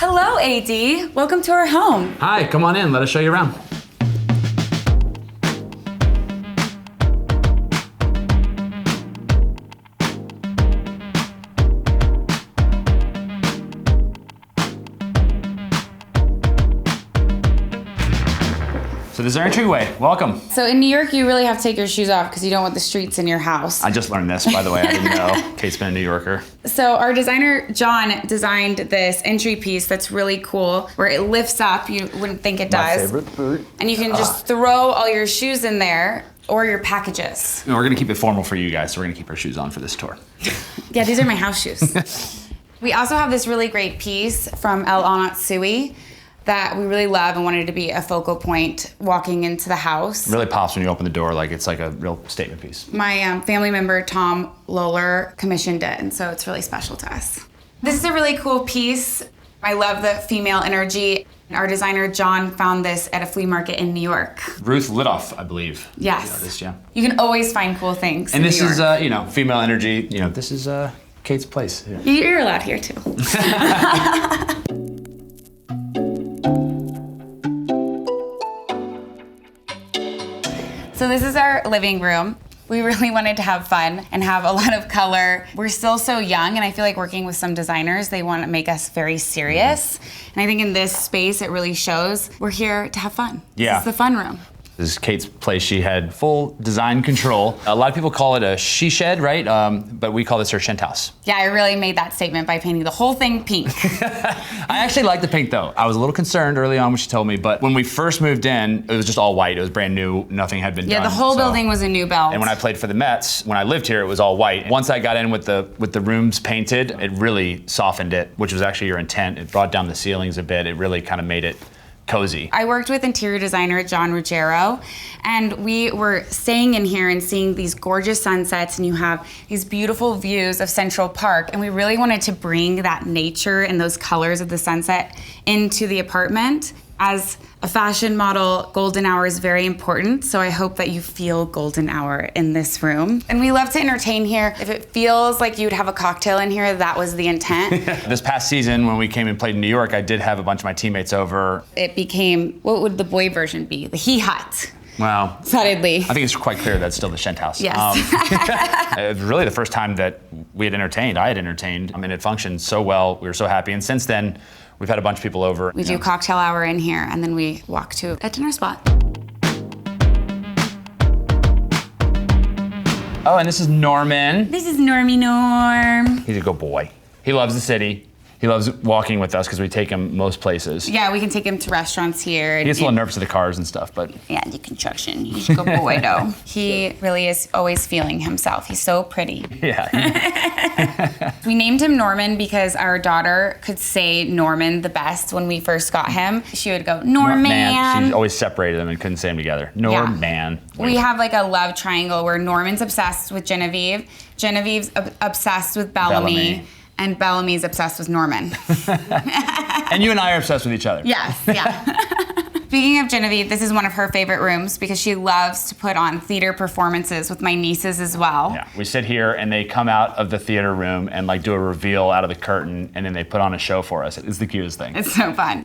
Hello, AD. Welcome to our home. Hi, come on in. Let us show you around. So this is our entryway. Welcome. So in New York, you really have to take your shoes off because you don't want the streets in your house. I just learned this, by the way. I didn't know. Kate's been a New Yorker. So our designer, John, designed this entry piece that's really cool, where it lifts up. You wouldn't think it does. My favorite food. And you can just throw all your shoes in there or your packages. And we're gonna keep it formal for you guys, so we're gonna keep our shoes on for this tour. Yeah, these are my house shoes. We also have this really great piece from El Anatsui that we really love and wanted to be a focal point walking into the house. It really pops when you open the door, like it's like a real statement piece. My family member, Tom Lowler, commissioned it, and so it's really special to us. This is a really cool piece. I love the female energy. Our designer, John, found this at a flea market in New York. Ruth Lidoff, I believe. Yes. The artist, yeah. You can always find cool things And in this New is, York. female energy. This is Kate's place. Yeah. You're allowed here, too. So this is our living room. We really wanted to have fun and have a lot of color. We're still so young, and I feel like working with some designers, they want to make us very serious. And I think in this space, it really shows we're here to have fun. Yeah. This is the fun room. This is Kate's place. She had full design control. A lot of people call it a she shed, right? But we call this her shent house. Yeah, I really made that statement by painting the whole thing pink. I actually like the pink though. I was a little concerned early on when she told me, but when we first moved in, it was just all white. It was brand new. Nothing had been done. Yeah, the whole building was a new build. And when I played for the Mets, when I lived here, it was all white. Once I got in with the rooms painted, it really softened it, which was actually your intent. It brought down the ceilings a bit. It really kind of made it cozy. I worked with interior designer John Ruggiero, and we were staying in here and seeing these gorgeous sunsets, and you have these beautiful views of Central Park, and we really wanted to bring that nature and those colors of the sunset into the apartment. As a fashion model, golden hour is very important, so I hope that you feel golden hour in this room. And we love to entertain here. If it feels like you'd have a cocktail in here, that was the intent. This past season, when we came and played in New York, I did have a bunch of my teammates over. It became, what would the boy version be? The he hut. Wow. Decidedly. I think it's quite clear that's still the shent house. Yes. It was really the first time that we had entertained. I had entertained. I mean, it functioned so well. We were so happy. And since then, we've had a bunch of people over. We do cocktail hour in here, and then we walk to a dinner spot. Oh, and this is Norman. This is Normie Norm. He's a good boy. He loves the city. He loves walking with us because we take him most places. Yeah, we can take him to restaurants here. He gets a little nervous of the cars and stuff, but... Yeah, the construction. He's a good boy, though. He really is always feeling himself. He's so pretty. Yeah. We named him Norman because our daughter could say Norman the best when we first got him. She would go, Norman. She always separated them and couldn't say them together. Norman. Yeah. We have like a love triangle where Norman's obsessed with Genevieve, Genevieve's obsessed with Bellamy. And Bellamy's obsessed with Norman. And you and I are obsessed with each other. Yes, yeah. Speaking of Genevieve, this is one of her favorite rooms because she loves to put on theater performances with my nieces as well. Yeah, we sit here and they come out of the theater room and like do a reveal out of the curtain, and then they put on a show for us. It's the cutest thing. It's so fun.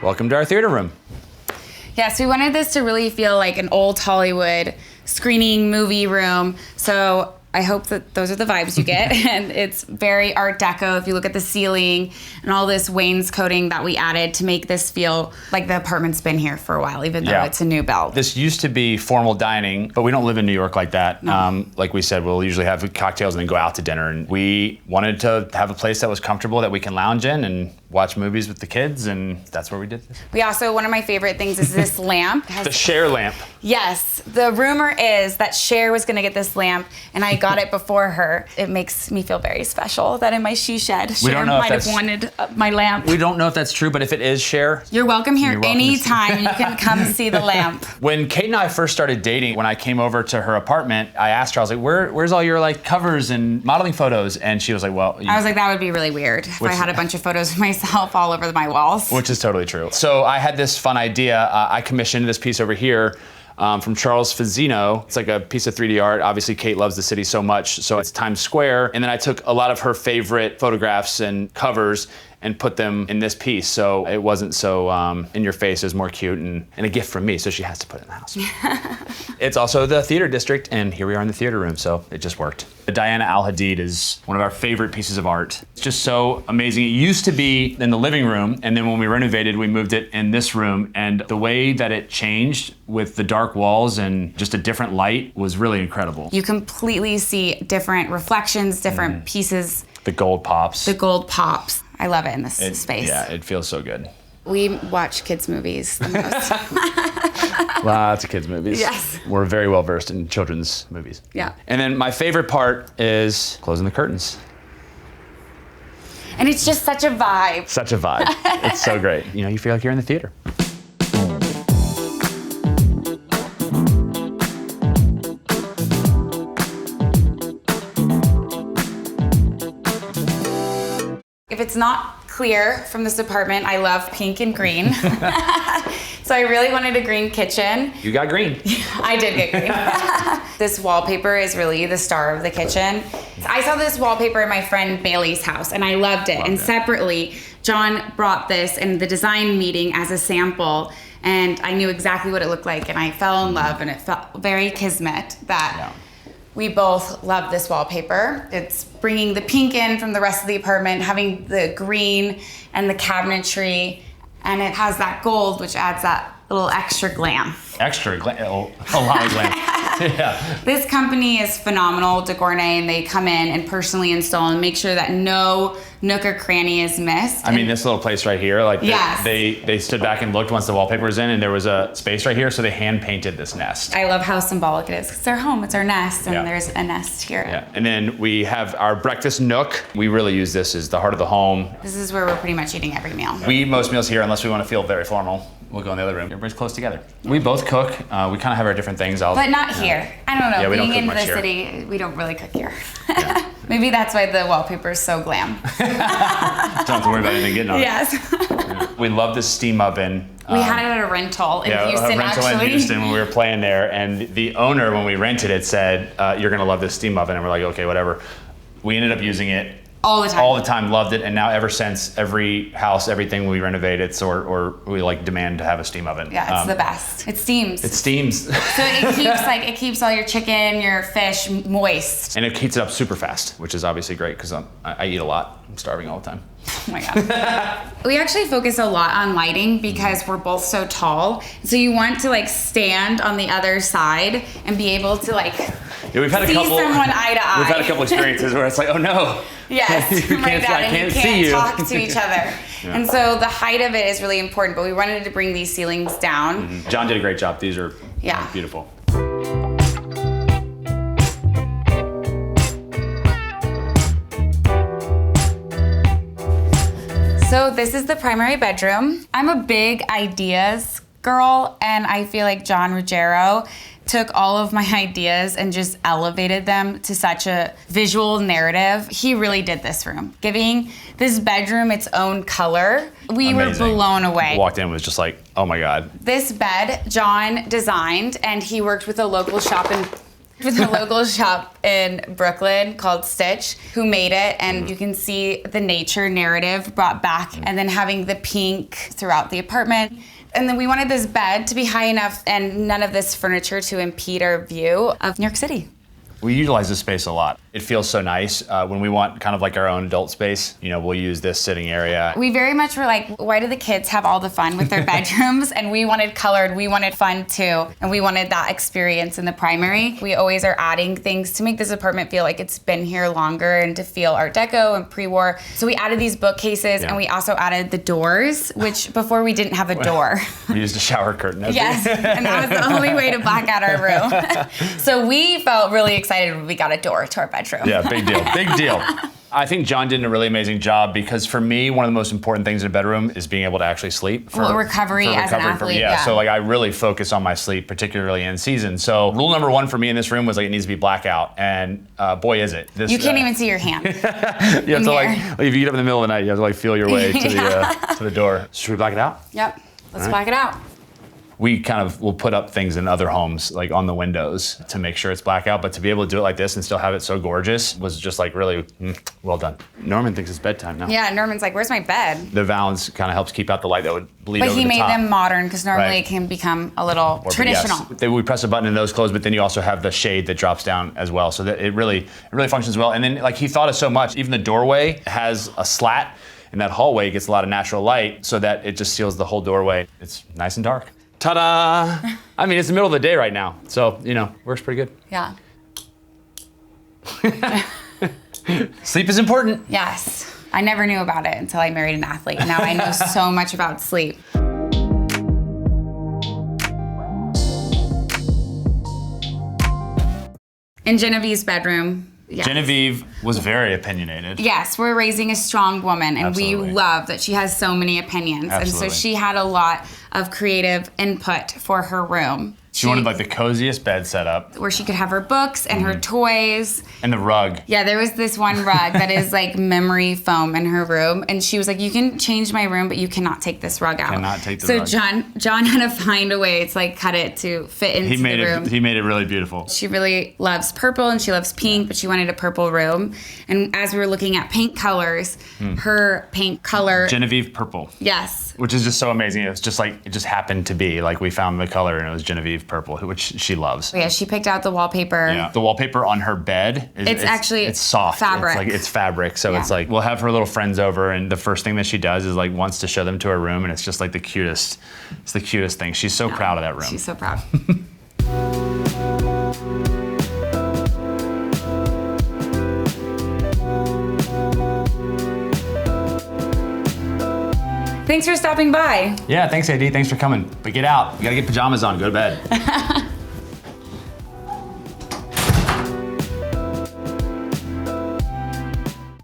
Welcome to our theater room. Yes, we wanted this to really feel like an old Hollywood screening movie room. So I hope that those are the vibes you get. And it's very Art Deco if you look at the ceiling and all this wainscoting that we added to make this feel like the apartment's been here for a while, even though it's a new build. This used to be formal dining, but we don't live in New York like that. No. Like we said, we'll usually have cocktails and then go out to dinner. And we wanted to have a place that was comfortable that we can lounge in and watch movies with the kids, and that's where we did this. We also, one of my favorite things is this lamp. The Cher lamp. Yes, the rumor is that Cher was gonna get this lamp, and I got it before her. It makes me feel very special that in my she shed, Cher might have wanted my lamp. We don't know if that's true, but if it is Cher, you're welcome here anytime. You can come see the lamp. When Kate and I first started dating, when I came over to her apartment, I asked her, I was like, where's all your like covers and modeling photos? And she was like, well, I was like, that would be really weird if I had a bunch of photos of myself all over my walls. Which is totally true. So I had this fun idea. I commissioned this piece over here. from Charles Fazzino. It's like a piece of 3D art. Obviously, Kate loves the city so much, so it's Times Square. And then I took a lot of her favorite photographs and covers and put them in this piece. So it wasn't so in your face, it was more cute and a gift from me, so she has to put it in the house. It's also the theater district, and here we are in the theater room, so it just worked. Diana Al Hadid is one of our favorite pieces of art. It's just so amazing. It used to be in the living room, and then when we renovated, we moved it in this room, and the way that it changed with the dark walls and just a different light was really incredible. You completely see different reflections, different pieces. The gold pops. The gold pops. I love it in this space. Yeah, it feels so good. We watch kids' movies the most. Lots of kids' movies. Yes. We're very well versed in children's movies. Yeah. And then my favorite part is closing the curtains. And it's just such a vibe. Such a vibe. It's so great. You know, you feel like you're in the theater. If it's not clear from this apartment, I love pink and green. So I really wanted a green kitchen. You got green. I did get green. This wallpaper is really the star of the kitchen. I saw this wallpaper in my friend Bailey's house and I loved it. And separately, John brought this in the design meeting as a sample, and I knew exactly what it looked like, and I fell in love, and it felt very kismet that we both love this wallpaper. It's bringing the pink in from the rest of the apartment, having the green and the cabinetry, and it has that gold, which adds that little extra glam. Extra glam, a lot of glam. Yeah. This company is phenomenal, Decor, and they come in and personally install and make sure that no nook or cranny is missed. I mean, this little place right here, like Yes. they stood back and looked once the wallpaper was in, and there was a space right here, so they hand painted this nest. I love how symbolic it is. It's our home, it's our nest, and Yeah. there's a nest here. Yeah. And then we have our breakfast nook. We really use this as the heart of the home. This is where we're pretty much eating every meal. We eat most meals here unless we want to feel very formal. We'll go in the other room. Everybody's close together. We both cook. We kind of have our different things. But not here. I don't know. Yeah, we don't Being cook in much the here. city, we don't really cook here. Maybe that's why the wallpaper is so glam. Don't have to worry about anything getting on it. Yes. We love this steam oven. We had it at a rental in Yeah, Houston, a rental actually. in Houston when we were playing there, and the owner, when we rented it, said, "You're gonna love this steam oven," and we're like, "Okay, whatever." We ended up using it All the time. all the time, loved it, and now ever since, every house, everything we renovate, it's or we like demand to have a steam oven. Yeah, it's the best. It steams. It steams, So it keeps all your chicken, your fish moist. and it heats it up super fast, which is obviously great because I eat a lot. I'm starving all the time. Oh my God. We actually focus a lot on lighting because we're both so tall. So you want to like stand on the other side and be able to like Yeah, we've had see someone eye to eye. We've had a couple experiences where it's like, oh no. Yes, You right can't- down, I and can't you see can't you. talk to each other. Yeah. And so the height of it is really important, but we wanted to bring these ceilings down. John did a great job. These are Yeah. beautiful. So this is the primary bedroom. I'm a big ideas girl, and I feel like John Ruggiero took all of my ideas and just elevated them to such a visual narrative. He really did this room, giving this bedroom its own color. We were Amazing. blown away. Walked in and was just like, oh my God. This bed John designed, and he worked with a local shop in Brooklyn called Stitch, who made it, and you can see the nature narrative brought back, and then having the pink throughout the apartment. And then we wanted this bed to be high enough and none of this furniture to impede our view of New York City. We utilize this space a lot. It feels so nice. When we want kind of like our own adult space, you know, we'll use this sitting area. We very much were like, why do the kids have all the fun with their bedrooms? And we wanted colored, we wanted fun too. And we wanted that experience in the primary. We always are adding things to make this apartment feel like it's been here longer and to feel Art Deco and pre-war. So we added these bookcases, and we also added the doors, which before we didn't have a door. We used a shower curtain. Yes, and that was the only way to black out our room. So we felt really excited when we got a door to our bedroom. Yeah, big deal, big deal. I think John did a really amazing job because for me, one of the most important things in a bedroom is being able to actually sleep. Well, recovery as an athlete, yeah. So like I really focus on my sleep, particularly in season. So rule number one for me in this room was like it needs to be blackout, and boy is it. This, You can't even see your hand. you have to like if you get up in the middle of the night, you have to like feel your way to the door. Should we black it out? Yep, let's black it out. we kind of will put up things in other homes, like on the windows to make sure it's blackout. But to be able to do it like this and still have it so gorgeous was just like really well done. Norman thinks it's bedtime now. Yeah, Norman's like, where's my bed? The valance kind of helps keep out the light that would bleed over the top. But he made them modern because normally it can become a little traditional. Yes. We press a button and those close, but then you also have the shade that drops down as well. So that it really functions well. And then like he thought of so much. Even the doorway has a slat, and that hallway gets a lot of natural light so that it just seals the whole doorway. It's nice and dark. Ta-da! I mean, it's the middle of the day right now, so, works pretty good. Yeah. Sleep is important. Yes. I never knew about it until I married an athlete. Now I know so much about sleep. In Genevieve's bedroom. Yes. Genevieve was very opinionated. Yes, we're raising a strong woman, and Absolutely. we love that she has so many opinions. Absolutely. And so she had a lot of creative input for her room. She wanted like the coziest bed setup. Where she could have her books and her toys. And the rug. Yeah, there was this one rug that is like memory foam in her room. And she was like, you can change my room, but you cannot take this rug out. Cannot take the rug. So John had to find a way to like cut it to fit into the room. He made it really beautiful. She really loves purple and she loves pink, but she wanted a purple room. And as we were looking at paint colors, her paint color. Genevieve purple. Yes. Which is just so amazing. It just happened to be like we found the color and it was Genevieve purple, which she loves. Yeah, she picked out the wallpaper. Yeah. The wallpaper on her bed it's soft. Fabric. It's fabric. So it's like we'll have her little friends over and the first thing that she does is like wants to show them to her room and it's just like the cutest thing. She's so proud of that room. She's so proud. Thanks for stopping by. Yeah, thanks AD. Thanks for coming. But get out. You gotta get pajamas on. Go to bed.